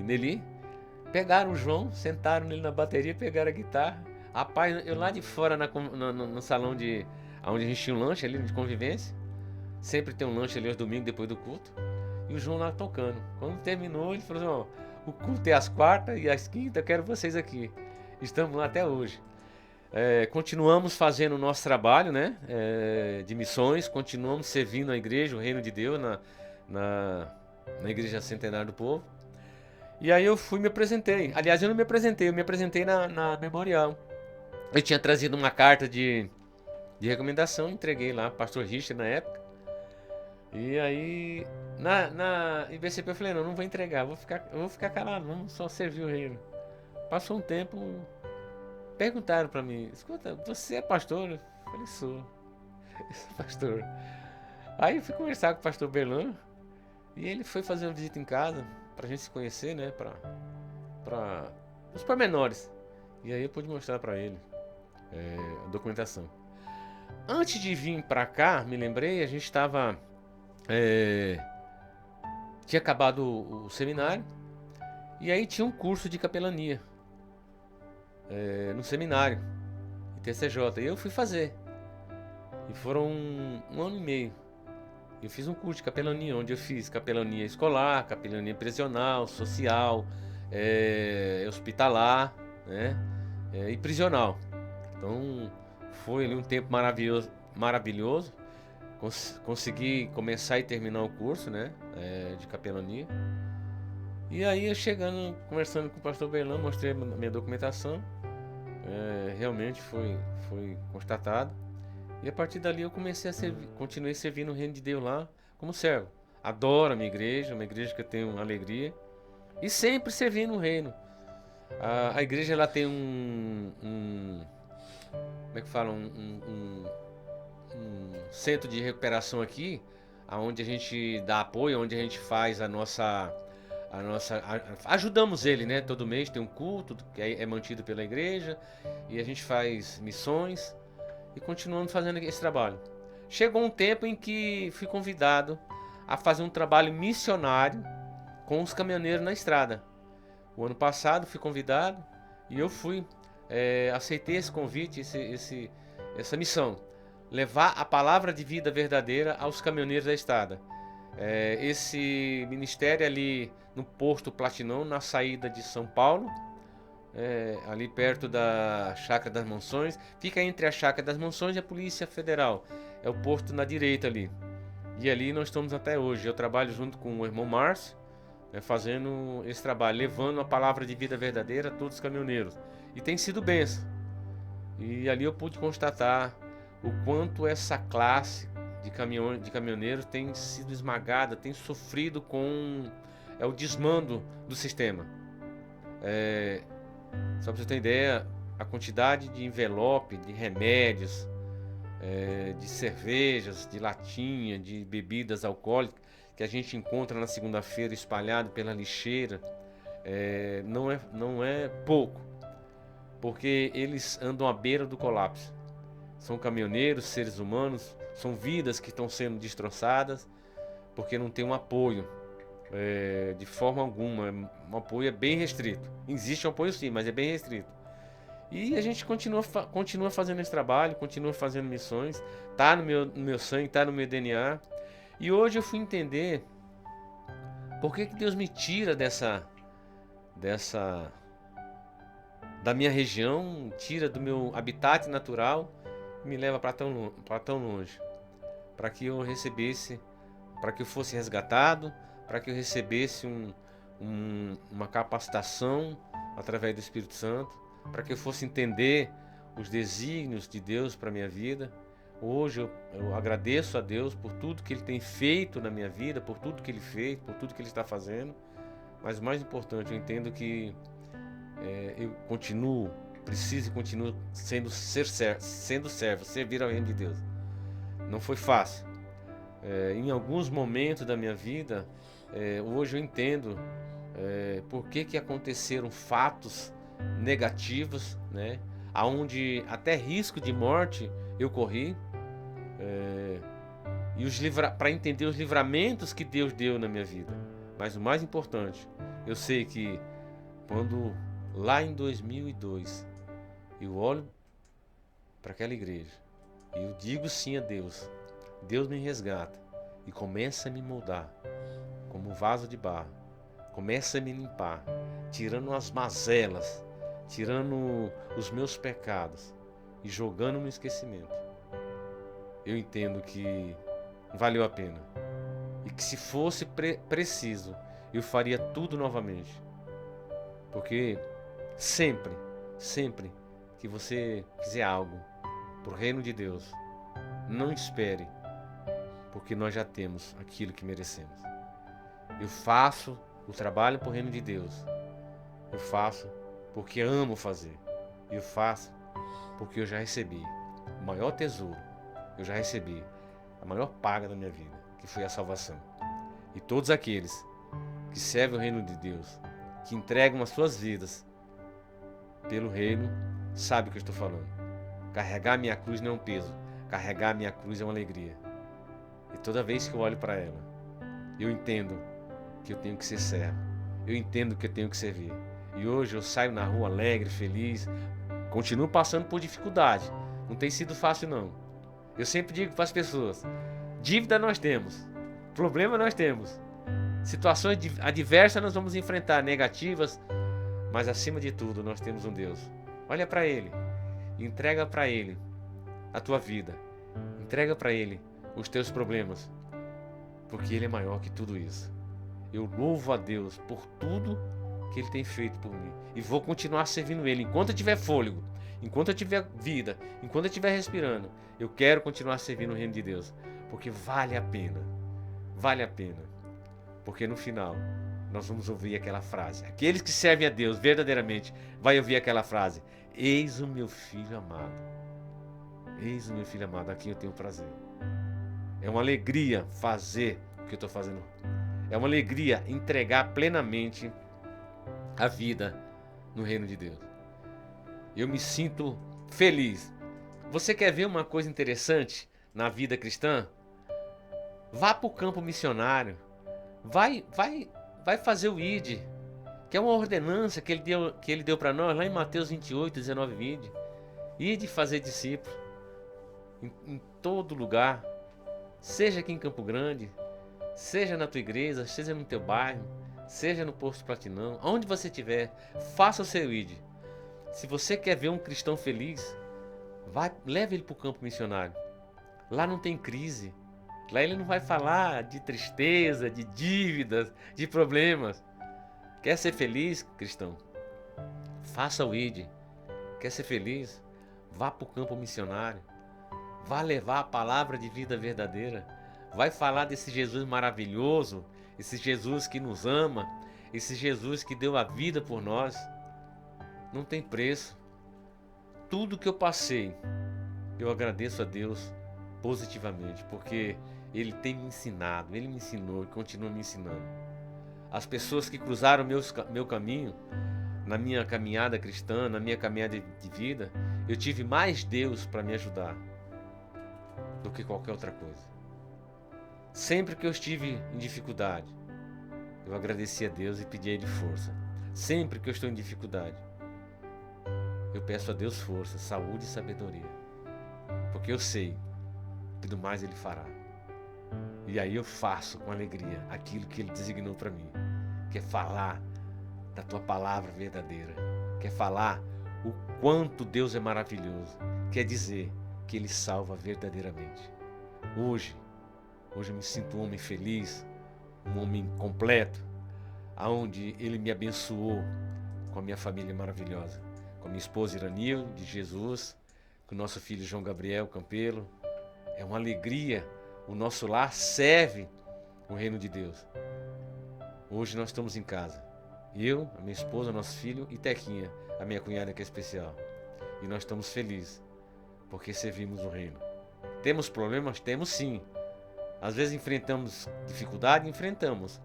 Nelly. Pegaram o João, sentaram nele na bateria, pegaram a guitarra. Rapaz, eu lá de fora no salão onde a gente tinha um lanche ali de convivência. Sempre tem um lanche ali aos domingos depois do culto. e o João lá tocando. Quando terminou, ele falou assim, ó, o culto é às quartas e às quintas, eu quero vocês aqui. Estamos lá até hoje. Continuamos fazendo o nosso trabalho, né, de missões, continuamos servindo a igreja, o reino de Deus na Igreja Centenário do Povo. E aí eu me apresentei. Aliás, eu não me apresentei, eu me apresentei na Memorial. Eu tinha trazido uma carta de recomendação, entreguei lá, pastor Richard na época. E aí, na IBCP eu falei, não vou entregar, eu vou ficar calado, vamos só servir o reino. Passou um tempo, perguntaram pra mim, escuta, você é pastor? Eu falei, sou pastor. Aí eu fui conversar com o pastor Berlan, e ele foi fazer uma visita em casa, pra gente se conhecer, né, pra os pormenores. E aí eu pude mostrar pra ele a documentação. Antes de vir pra cá, me lembrei, a gente estava... tinha acabado o seminário, e aí tinha um curso de capelania no seminário, ITCJ, e eu fui fazer. E foram um ano e meio. Eu fiz um curso de capelania, onde eu fiz capelania escolar, capelania prisional, social, hospitalar, né, e prisional. Então foi ali um tempo maravilhoso. Consegui começar e terminar o curso, né, de capelania. E aí eu chegando, conversando com o pastor Berlan, mostrei a minha documentação. Realmente foi constatado. E a partir dali eu comecei a servir, continuei servindo o reino de Deus lá como servo. Adoro a minha igreja, uma igreja que eu tenho alegria. E sempre servindo o reino. A igreja ela tem como é que fala? Um centro de recuperação aqui, onde a gente dá apoio, onde a gente faz ajudamos ele, né? Todo mês tem um culto que é mantido pela igreja, e a gente faz missões e continuamos fazendo esse trabalho. Chegou um tempo em que fui convidado a fazer um trabalho missionário com os caminhoneiros na estrada. O ano passado fui convidado e eu fui, aceitei esse convite, essa missão. Levar a palavra de vida verdadeira aos caminhoneiros da estrada. Esse ministério ali no Posto Platinão, na saída de São Paulo, ali perto da Chácara das Mansões. Fica entre a Chácara das Mansões e a Polícia Federal. É o posto na direita ali. E ali nós estamos até hoje. Eu trabalho junto com o irmão Márcio, fazendo esse trabalho, levando a palavra de vida verdadeira a todos os caminhoneiros. E tem sido bênção. E ali eu pude constatar o quanto essa classe de caminhoneiros tem sido esmagada, tem sofrido com o desmando do sistema. Só para você ter ideia, a quantidade de envelope, de remédios, de cervejas, de latinha, de bebidas alcoólicas que a gente encontra na segunda-feira espalhado pela lixeira, não é pouco, porque eles andam à beira do colapso. São caminhoneiros, seres humanos, são vidas que estão sendo destroçadas porque não tem um apoio de forma alguma. Um apoio é bem restrito. Existe um apoio sim, mas é bem restrito. E a gente continua fazendo esse trabalho, continua fazendo missões, tá no meu sangue, tá no meu DNA. E hoje eu fui entender por que Deus me tira da minha região, tira do meu habitat natural, me leva para tão longe, para que eu recebesse, para que eu fosse resgatado, para que eu recebesse uma capacitação através do Espírito Santo, para que eu fosse entender os desígnios de Deus para minha vida. Hoje eu agradeço a Deus por tudo que Ele tem feito na minha vida, por tudo que Ele fez, por tudo que Ele está fazendo. Mas o mais importante, eu entendo que eu preciso e continuo sendo servo, servir ao reino de Deus. Não foi fácil. Em alguns momentos da minha vida, hoje eu entendo por que aconteceram fatos negativos, né, aonde até risco de morte eu corri, e para entender os livramentos que Deus deu na minha vida. Mas o mais importante, eu sei que quando lá em 2002 eu olho para aquela igreja e eu digo sim a Deus, Deus me resgata, e começa a me moldar como um vaso de barro. Começa a me limpar, tirando as mazelas, tirando os meus pecados e jogando no esquecimento. Eu entendo que valeu a pena e que se fosse preciso, eu faria tudo novamente. Porque sempre que você fizer algo para o reino de Deus, não espere, porque nós já temos aquilo que merecemos. Eu faço o trabalho para o reino de Deus. Eu faço porque amo fazer. Eu faço porque eu já recebi o maior tesouro. Eu já recebi a maior paga da minha vida, que foi a salvação. E todos aqueles que servem o reino de Deus, que entregam as suas vidas pelo reino, sabem o que eu estou falando. Carregar minha cruz não é um peso. Carregar minha cruz é uma alegria. E toda vez que eu olho para ela, eu entendo que eu tenho que ser servo. Eu entendo que eu tenho que servir. E hoje eu saio na rua alegre, feliz. Continuo passando por dificuldade. Não tem sido fácil não. Eu sempre digo para as pessoas, dívida nós temos, problema nós temos, situações adversas nós vamos enfrentar, negativas, mas acima de tudo nós temos um Deus. Olha para Ele, entrega para Ele a tua vida, entrega para Ele os teus problemas, porque Ele é maior que tudo isso. Eu louvo a Deus por tudo que Ele tem feito por mim e vou continuar servindo Ele enquanto eu tiver fôlego, enquanto eu tiver vida, enquanto eu estiver respirando. Eu quero continuar servindo o reino de Deus, porque vale a pena, porque no final nós vamos ouvir aquela frase. Aqueles que servem a Deus verdadeiramente vai ouvir aquela frase: eis o meu filho amado, eis o meu filho amado, a quem eu tenho prazer. É uma alegria fazer o que eu estou fazendo, é uma alegria entregar plenamente a vida no reino de Deus. Eu me sinto feliz. Você quer ver uma coisa interessante na vida cristã? Vá para o campo missionário. Vai fazer o ID, que é uma ordenança que ele deu para nós lá em Mateus 28, 19 e 20. ID fazer discípulos em todo lugar. Seja aqui em Campo Grande, seja na tua igreja, seja no teu bairro, seja no Posto Platinão, onde você estiver, faça o seu ID. Se você quer ver um cristão feliz, leve ele para o campo missionário. Lá não tem crise. Lá ele não vai falar de tristeza, de dívidas, de problemas. Quer ser feliz, cristão? Faça o ID. Quer ser feliz? Vá para o campo missionário. Vá levar a palavra de vida verdadeira. Vai falar desse Jesus maravilhoso, esse Jesus que nos ama, esse Jesus que deu a vida por nós. Não tem preço. Tudo que eu passei, eu agradeço a Deus positivamente, porque Ele tem me ensinado, Ele me ensinou e continua me ensinando. As pessoas que cruzaram meu caminho, na minha caminhada cristã, na minha caminhada de vida, eu tive mais Deus para me ajudar do que qualquer outra coisa. Sempre que eu estive em dificuldade, eu agradeci a Deus e pedi a Ele força. Sempre que eu estou em dificuldade, eu peço a Deus força, saúde e sabedoria, porque eu sei que do mais Ele fará. E aí eu faço com alegria aquilo que Ele designou para mim, que é falar da Tua palavra verdadeira, que é falar o quanto Deus é maravilhoso, quer dizer que Ele salva verdadeiramente. Hoje eu me sinto um homem feliz, um homem completo, aonde Ele me abençoou com a minha família maravilhosa, com a minha esposa Iranil, de Jesus, com o nosso filho João Gabriel Campelo. É uma alegria, o nosso lar serve o reino de Deus. Hoje nós estamos em casa, eu, a minha esposa, nosso filho e Tequinha, a minha cunhada que é especial. E nós estamos felizes, porque servimos o reino. Temos problemas? Temos sim. Às vezes enfrentamos dificuldade, enfrentamos.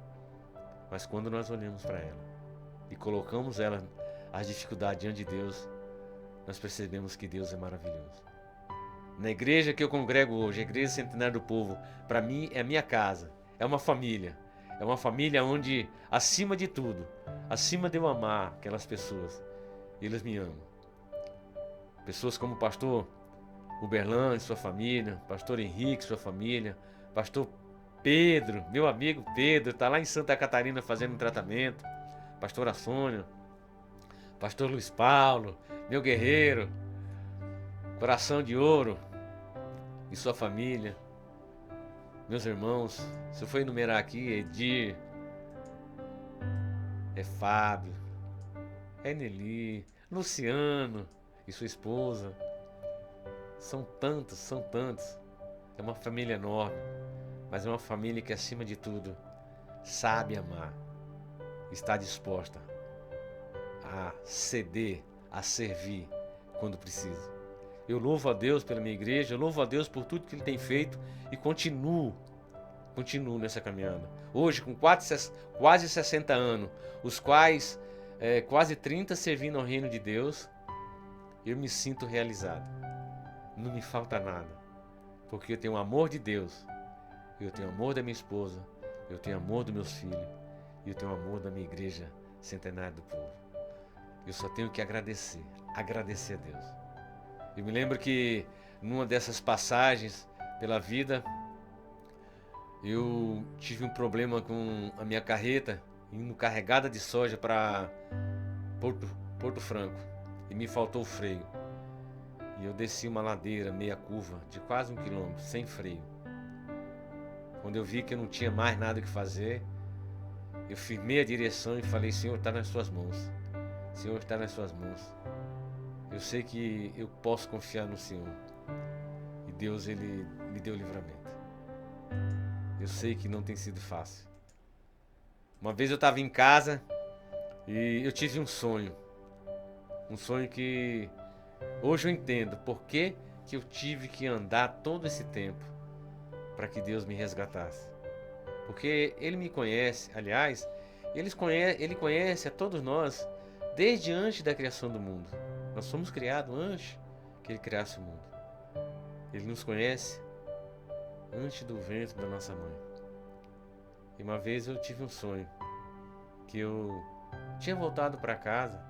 Mas quando nós olhamos para ela e colocamos ela, as dificuldades diante de Deus, nós percebemos que Deus é maravilhoso. Na igreja que eu congrego hoje, a Igreja Centenária do Povo, para mim é a minha casa, é uma família. É uma família onde, acima de tudo, acima de eu amar aquelas pessoas, eles me amam. Pessoas como o pastor Uberlan e sua família, pastor Henrique e sua família, pastor Pedro, meu amigo Pedro, está lá em Santa Catarina fazendo um tratamento. Pastora Sônia, pastor Luiz Paulo, meu guerreiro, coração de ouro, e sua família, meus irmãos. Se eu for enumerar aqui, é Edir, é Fábio, é Nelly, Luciano e sua esposa. São tantos, são tantos. É uma família enorme, mas é uma família que, acima de tudo, sabe amar, está disposta a ceder, a servir quando precisa. Eu louvo a Deus pela minha igreja, eu louvo a Deus por tudo que Ele tem feito e continuo nessa caminhada. Hoje, com quase 60 anos, os quais quase 30 servindo ao reino de Deus, eu me sinto realizado. Não me falta nada, porque eu tenho o amor de Deus, eu tenho o amor da minha esposa, eu tenho o amor dos meus filhos e eu tenho o amor da minha igreja centenária do povo. Eu só tenho que agradecer a Deus. Eu me lembro que numa dessas passagens pela vida, eu tive um problema com a minha carreta indo carregada de soja para Porto Franco e me faltou o freio. E eu desci uma ladeira, meia curva, de quase 1 quilômetro, sem freio. Quando eu vi que eu não tinha mais nada que fazer, eu firmei a direção e falei: Senhor, está nas suas mãos. Senhor, está nas suas mãos. Eu sei que eu posso confiar no Senhor. E Deus, Ele me deu livramento. Eu sei que não tem sido fácil. Uma vez eu estava em casa e eu tive um sonho. Um sonho que hoje eu entendo por que eu tive que andar todo esse tempo para que Deus me resgatasse. Porque Ele me conhece, aliás, Ele conhece a todos nós desde antes da criação do mundo. Nós fomos criados antes que Ele criasse o mundo. Ele nos conhece antes do ventre da nossa mãe. E uma vez eu tive um sonho que eu tinha voltado para casa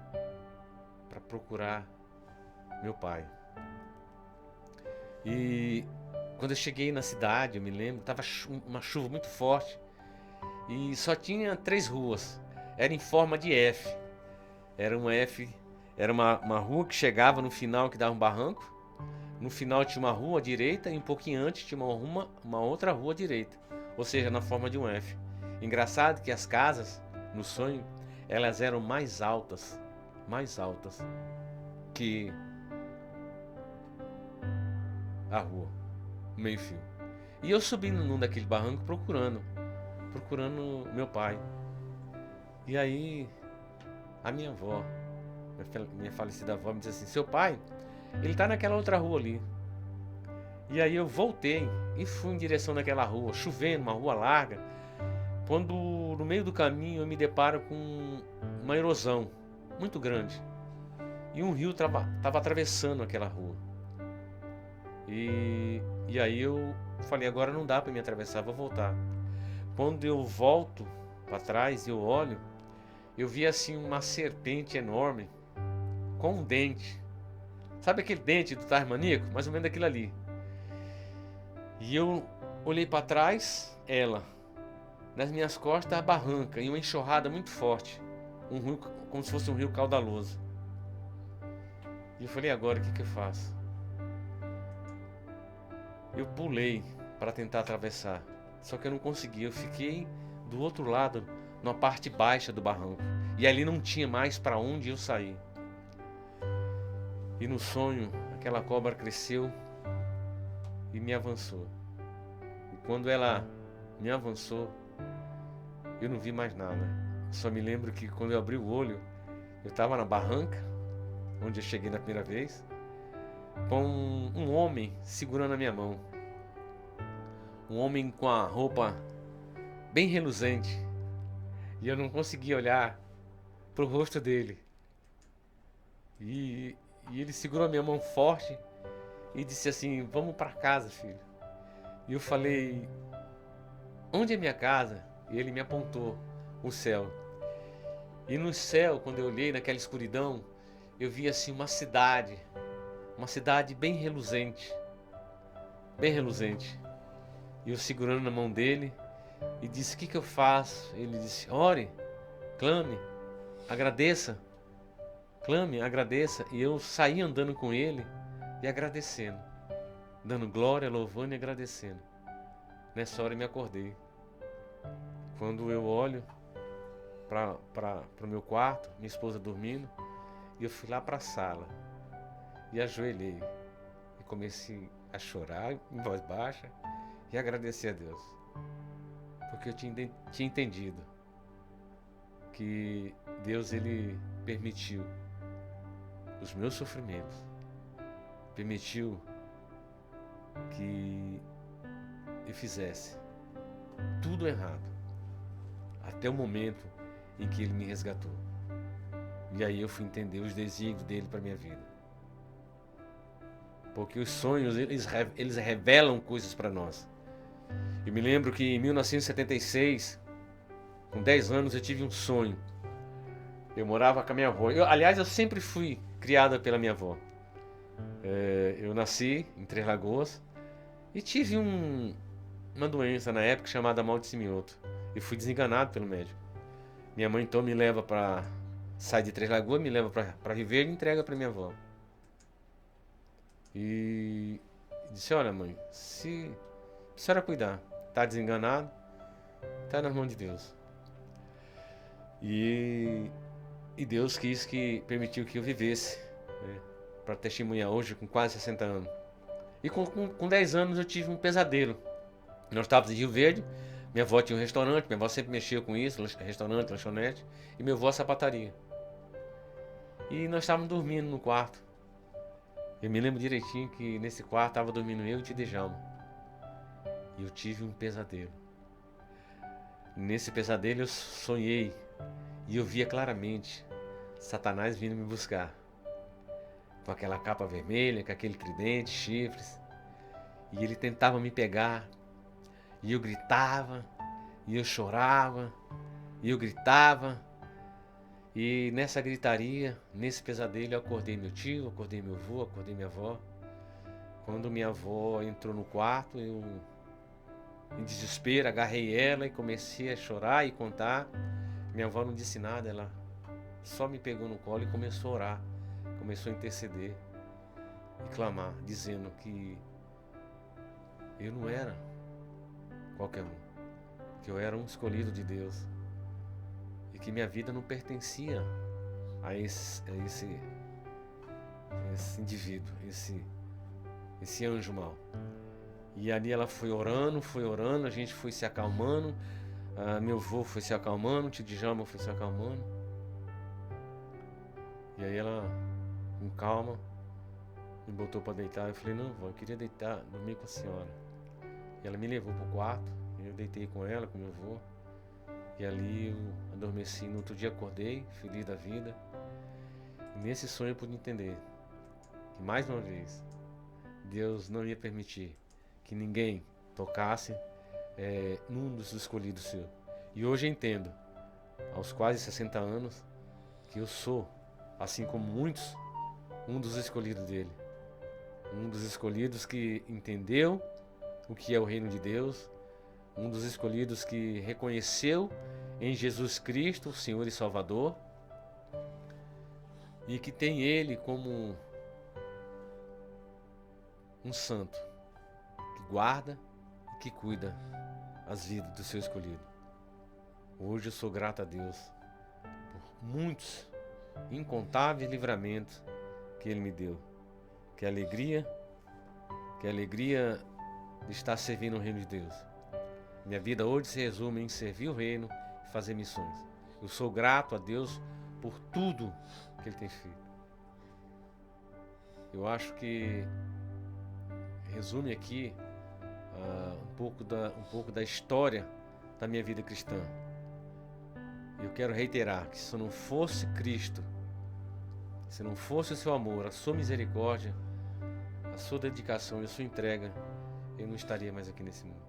para procurar meu pai. E quando eu cheguei na cidade, eu me lembro, estava uma chuva muito forte e só tinha 3 ruas. Era em forma de F. Era uma rua que chegava no final, que dava um barranco. No final tinha uma rua à direita e um pouquinho antes tinha uma outra rua à direita. Ou seja, na forma de um F. Engraçado que as casas, no sonho, elas eram mais altas que a rua, meio fio. E eu subindo num daquele barranco procurando meu pai. E aí a minha avó, minha falecida avó, me disse assim: seu pai, ele tá naquela outra rua ali. E aí eu voltei e fui em direção naquela rua, chovendo, uma rua larga. Quando no meio do caminho eu me deparo com uma erosão muito grande. E um rio estava atravessando aquela rua. E aí eu falei: agora não dá para me atravessar, vou voltar. Quando eu volto para trás e eu olho, eu vi assim uma serpente enorme com um dente. Sabe aquele dente do Tasmaníaco? Mais ou menos aquilo ali. E eu olhei para trás, ela. Nas minhas costas a barranca e uma enxurrada muito forte. Um rio, como se fosse um rio caudaloso. E eu falei: agora o que eu faço? Eu pulei para tentar atravessar, só que eu não consegui. Eu fiquei do outro lado, na parte baixa do barranco, e ali não tinha mais para onde eu sair. E no sonho, aquela cobra cresceu e me avançou. E quando ela me avançou, eu não vi mais nada. Só me lembro que quando eu abri o olho, eu estava na barranca, onde eu cheguei na primeira vez, com um homem segurando a minha mão. Um homem com a roupa bem reluzente. E eu não conseguia olhar para o rosto dele. E ele segurou a minha mão forte e disse assim: vamos para casa, filho. E eu falei: onde é minha casa? E ele me apontou o céu. E no céu, quando eu olhei naquela escuridão, eu vi assim uma cidade bem reluzente. Bem reluzente. E eu segurando na mão dele e disse: o que eu faço? Ele disse: ore, clame, agradeça. Clame, agradeça. E eu saí andando com ele e agradecendo, dando glória, louvando e agradecendo. Nessa hora eu me acordei. Quando eu olho para o meu quarto, minha esposa dormindo, e eu fui lá para a sala e ajoelhei e comecei a chorar em voz baixa e agradecer a Deus, porque eu tinha entendido que Deus, ele permitiu os meus sofrimentos, permitiu que eu fizesse tudo errado até o momento em que ele me resgatou. E aí eu fui entender os desígnios dele para minha vida. Porque os sonhos, eles revelam coisas para nós. Eu me lembro que em 1976, com 10 anos, eu tive um sonho. Eu morava com a minha avó. Aliás, eu sempre fui criada pela minha avó. Eu nasci em Três Lagoas e tive uma doença na época chamada mal de Simeoto. E fui desenganado pelo médico. Minha mãe então me leva para... Sai de Três Lagoas, me leva para Ribeira e entrega para minha avó. E disse: olha, mãe, se a senhora cuidar, tá desenganado, tá nas mãos de Deus. E Deus permitiu que eu vivesse, né, para testemunhar hoje com quase 60 anos. E com 10 anos eu tive um pesadelo. Nós estávamos em Rio Verde, minha avó tinha um restaurante, minha avó sempre mexia com isso, restaurante, lanchonete, e minha avó sapataria. E nós estávamos dormindo no quarto. Eu me lembro direitinho que nesse quarto estava dormindo eu e o tio Djalma. E eu tive um pesadelo. Nesse pesadelo eu sonhei e eu via claramente Satanás vindo me buscar. Com aquela capa vermelha, com aquele tridente, chifres. E ele tentava me pegar. E eu gritava, e eu chorava, e eu gritava. E nessa gritaria, nesse pesadelo, eu acordei meu tio, acordei meu avô, acordei minha avó. Quando minha avó entrou no quarto, eu, em desespero, agarrei ela e comecei a chorar e contar. Minha avó não disse nada, ela só me pegou no colo e começou a orar, começou a interceder e clamar, dizendo que eu não era qualquer um, que eu era um escolhido de Deus. E que minha vida não pertencia a esse indivíduo, esse anjo mau. E ali ela foi orando, a gente foi se acalmando, meu avô foi se acalmando, o tio Djalma foi se acalmando. E aí ela, com calma, me botou para deitar. Eu falei: não, vó, eu queria deitar, dormir com a senhora. E ela me levou pro quarto, eu deitei com ela, com meu avô. E ali eu adormeci. No outro dia acordei, feliz da vida. E nesse sonho eu pude entender que, mais uma vez, Deus não ia permitir que ninguém tocasse num dos escolhidos seu. E hoje eu entendo, aos quase 60 anos, que eu sou, assim como muitos, um dos escolhidos dele. Um dos escolhidos que entendeu o que é o reino de Deus. Um dos escolhidos que reconheceu em Jesus Cristo, o Senhor e Salvador, e que tem Ele como um santo, que guarda e que cuida as vidas do seu escolhido. Hoje eu sou grato a Deus por muitos, incontáveis livramentos que Ele me deu. Que alegria de estar servindo o reino de Deus. Minha vida hoje se resume em servir o reino e fazer missões. Eu sou grato a Deus por tudo que Ele tem feito. Eu acho que resume aqui um pouco da história da minha vida cristã. Eu quero reiterar que se não fosse Cristo, se não fosse o seu amor, a sua misericórdia, a sua dedicação e a sua entrega, eu não estaria mais aqui nesse mundo.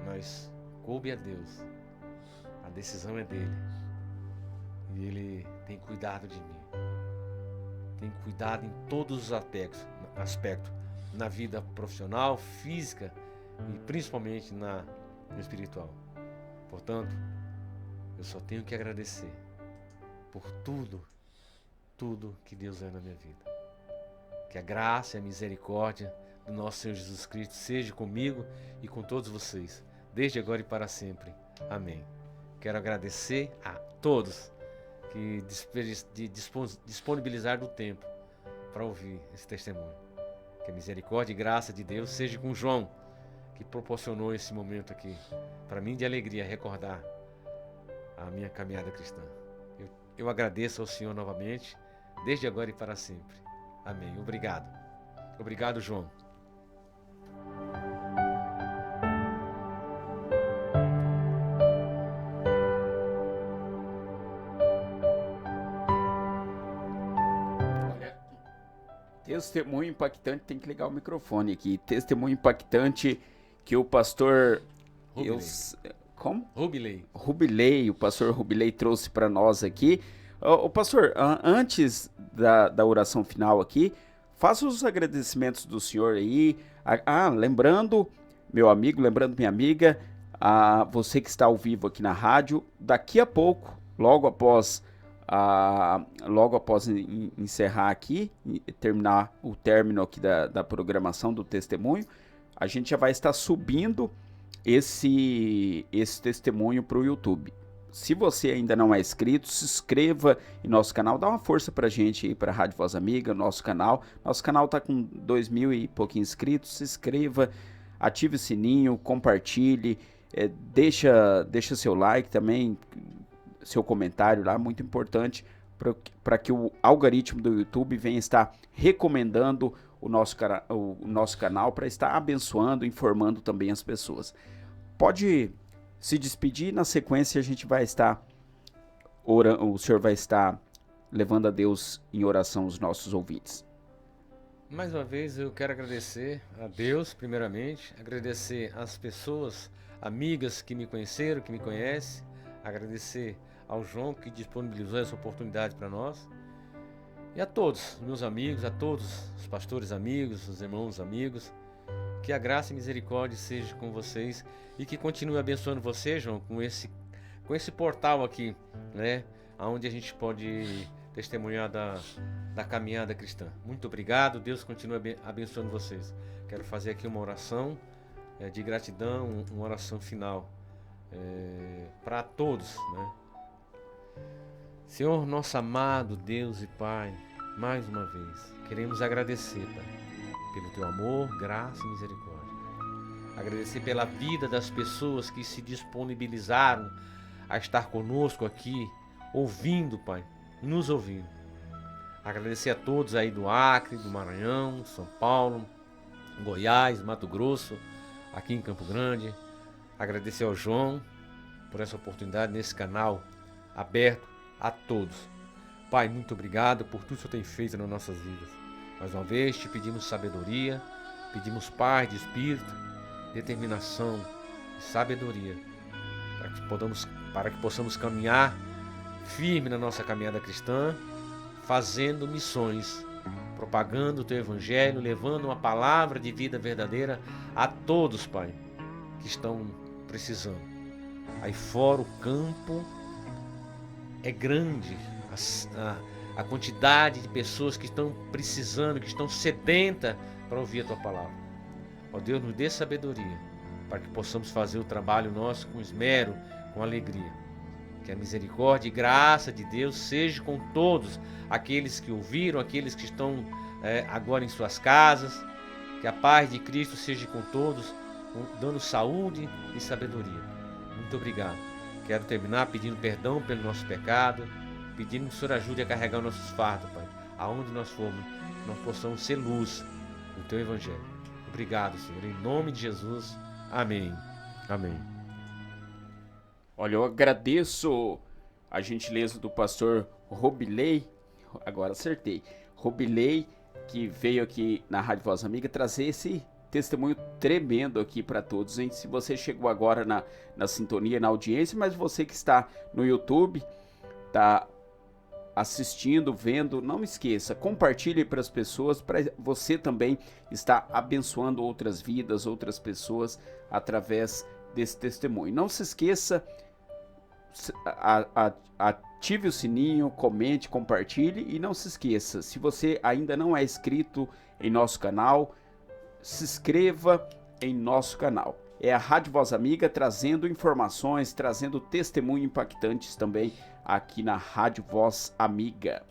Mas coube a Deus, a decisão é dele, e Ele tem cuidado de mim, tem cuidado em todos os aspectos, na vida profissional, física e principalmente na no espiritual. Portanto, eu só tenho que agradecer por tudo que Deus é na minha vida. Que a graça e a misericórdia do nosso Senhor Jesus Cristo seja comigo e com todos vocês, desde agora e para sempre. Amém. Quero agradecer a todos que disponibilizaram do tempo para ouvir esse testemunho. Que a misericórdia e graça de Deus seja com João, que proporcionou esse momento aqui, para mim de alegria, recordar a minha caminhada cristã. Eu agradeço ao Senhor novamente, desde agora e para sempre. Amém. Obrigado. Obrigado, João. Testemunho impactante, tem que ligar o microfone aqui. Testemunho impactante que o pastor... Como? Rubilei, o pastor Rubilei trouxe para nós aqui. O pastor, antes da oração final aqui, faça os agradecimentos do senhor aí. Lembrando, meu amigo, lembrando minha amiga, você que está ao vivo aqui na rádio, daqui a pouco, logo após encerrar aqui, terminar o término aqui da programação do testemunho, a gente já vai estar subindo esse testemunho para o YouTube. Se você ainda não é inscrito, se inscreva em nosso canal, dá uma força pra gente aí, pra Rádio Voz Amiga, nosso canal. Nosso canal tá com 2.000 e pouquinho inscritos, se inscreva, ative o sininho, compartilhe, deixa seu like também, seu comentário lá, muito importante para que o algoritmo do YouTube venha estar recomendando o nosso canal, para estar abençoando, informando também as pessoas. Pode se despedir, na sequência a gente vai estar orando, o senhor vai estar levando a Deus em oração os nossos ouvintes. Mais uma vez eu quero agradecer a Deus, primeiramente, agradecer às pessoas, amigas que me conheceram, que me conhecem, agradecer ao João que disponibilizou essa oportunidade para nós, e a todos, meus amigos, a todos os pastores amigos, os irmãos amigos, que a graça e misericórdia seja com vocês e que continue abençoando você, João, com esse portal aqui, né, onde a gente pode testemunhar da caminhada cristã. Muito obrigado, Deus continue abençoando vocês. Quero fazer aqui uma oração de gratidão, uma oração final para todos, né? Senhor, nosso amado Deus e Pai, mais uma vez, queremos agradecer, Pai, pelo Teu amor, graça e misericórdia. Agradecer pela vida das pessoas que se disponibilizaram a estar conosco aqui, ouvindo, Pai, nos ouvindo. Agradecer a todos aí do Acre, do Maranhão, São Paulo, Goiás, Mato Grosso, aqui em Campo Grande. Agradecer ao João por essa oportunidade nesse canal aberto a todos. Pai, muito obrigado por tudo que o Senhor tem feito nas nossas vidas. Mais uma vez te pedimos sabedoria, pedimos paz de espírito, determinação e sabedoria para que possamos caminhar firme na nossa caminhada cristã, fazendo missões, propagando o Teu Evangelho, levando uma palavra de vida verdadeira a todos, Pai, que estão precisando. Aí fora o campo é grande, a quantidade de pessoas que estão precisando, que estão sedentas para ouvir a Tua palavra. Ó Deus, nos dê sabedoria para que possamos fazer o trabalho nosso com esmero, com alegria. Que a misericórdia e graça de Deus seja com todos aqueles que ouviram, aqueles que estão agora em suas casas. Que a paz de Cristo seja com todos, dando saúde e sabedoria. Muito obrigado. Quero terminar pedindo perdão pelo nosso pecado, pedindo que o Senhor ajude a carregar os nossos fardos, Pai, aonde nós formos, que nós possamos ser luz do Teu Evangelho. Obrigado, Senhor, em nome de Jesus. Amém. Amém. Olha, eu agradeço a gentileza do pastor Rubilei, agora acertei, Rubilei, que veio aqui na Rádio Voz Amiga trazer esse testemunho tremendo aqui para todos, hein? Se você chegou agora na sintonia, na audiência, mas você que está no YouTube, está assistindo, vendo, não esqueça, compartilhe para as pessoas, para você também estar abençoando outras vidas, outras pessoas, através desse testemunho. Não se esqueça, ative o sininho, comente, compartilhe e não se esqueça, se você ainda não é inscrito em nosso canal, se inscreva em nosso canal. É a Rádio Voz Amiga trazendo informações, trazendo testemunhos impactantes também aqui na Rádio Voz Amiga.